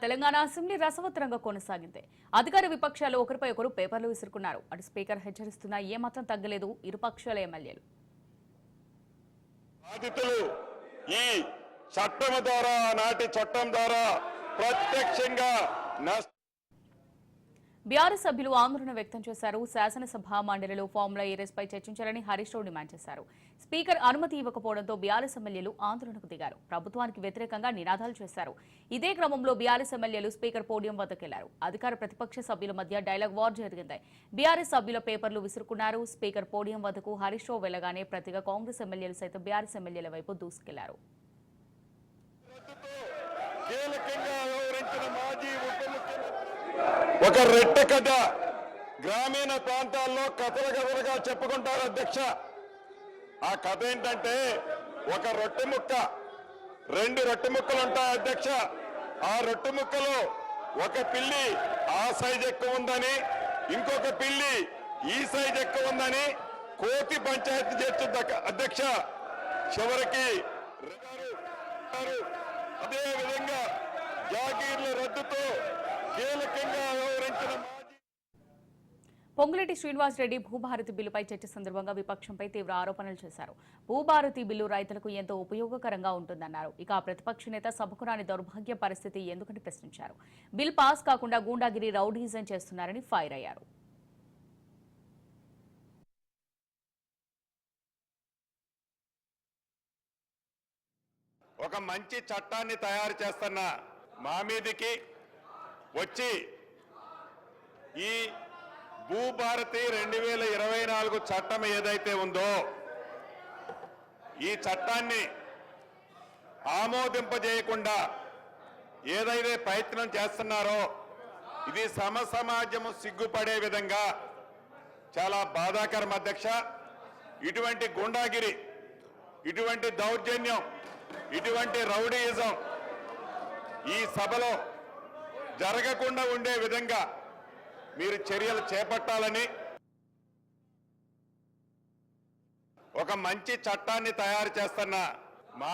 Telangana assembly రసవత్తరంగా కొనసాగింది. అధికార విపక్షాలు ఒకరిపై ఒకరు పేపర్లు విసురుకున్నారు. అటు స్పీకర్ హెచ్చరిస్తున్నా ఏమాత్రం తగ్గలేదు ఇరుపక్షాల ఎమ్మెల్యేలు. బాధితులు ఈ చట్టం ద్వారా నాటి చట్టం ద్వారా ప్రత్యక్షంగా బీఆర్ఎస్ సభ్యులు ఆందోళన వ్యక్తం చేశారు. శాసనసభ మండలిలో ఫార్ములా పై చర్చించాలని హరీష్ రావు డిమాండ్ చేశారు. స్పీకర్ అనుమతి ఇవ్వకపోవడంతో బీఆర్ఎస్ ఎమ్మెల్యేలు ఆందోళనకు దిగారు. ప్రభుత్వానికి వ్యతిరేకంగా నినాదాలు చేశారు. ఇదే క్రమంలో బీఆర్ఎస్ ఎమ్మెల్యేలు స్పీకర్ పోడియం వద్దకెళ్లారు. అధికార ప్రతిపక్ష సభ్యుల మధ్య డైలాగ్ వార్ జరిగింది. బీఆర్ఎస్ సభ్యుల పేపర్లు విసురుకున్నారు. స్పీకర్ పోడియం వద్దకు హరీష్ రావు వెళ్లగానే ప్రతిగా కాంగ్రెస్ ఎమ్మెల్యేలు సైతం బీఆర్ఎస్ ఎమ్మెల్యేల వైపు దూసుకెళ్లారు. ఒక రెట్టె కథ గ్రామీణ ప్రాంతాల్లో కథలుగా చెప్పుకుంటారు అధ్యక్ష. ఆ కథ ఏంటంటే ఒక రొట్టె ముక్క, రెండు రొట్టె ముక్కలు ఉంటాయి అధ్యక్ష. ఆ రొట్టె ముక్కలో ఒక పిల్లి ఆ సైజ్ ఎక్కువ ఉందని, ఇంకొక పిల్లి ఈ సైజ్ ఎక్కువ ఉందని కోతి పంచాయతీ చేస్తుంది అధ్యక్ష. చివరికి అదే విధంగా జాగీర్ల రద్దుతో కీలకంగా వ్యవహరించిన పొంగులేటి శ్రీనివాసరెడ్డి భూభారతి బిల్లుపై చర్చ సందర్భంగా విపక్షంపై తీవ్ర ఆరోపణలు చేశారు. భూభారతి బిల్లు రైతులకు ఎంతో ఉపయోగకరంగా ఉంటుందన్నారు. ఇక ప్రతిపక్ష నేత సభకు రాని దౌర్భాగ్య పరిస్థితి ఎందుకని ప్రశ్నించారు. బిల్ పాస్ కాకుండా గూండాగిరి రౌడీజం చేస్తున్నారని ఫైర్ అయ్యారు. ఒక మంచి చట్టాన్ని తయారు చేస్తున్న మా మీదికి వచ్చి ఈ భూభారతి 2024 చట్టం ఏదైతే ఉందో ఈ చట్టాన్ని ఆమోదింపజేయకుండా ఏదైతే ప్రయత్నం చేస్తున్నారో ఇది సమాజము సిగ్గుపడే విధంగా చాలా బాధాకరం అధ్యక్ష. ఇటువంటి గుండాగిరి, ఇటువంటి దౌర్జన్యం, ఇటువంటి రౌడీయిజం ఈ సభలో జరగకుండా ఉండే విధంగా మీరు చర్యలు చేపట్టాలని, ఒక మంచి చట్టాన్ని తయారు చేస్తున్న మా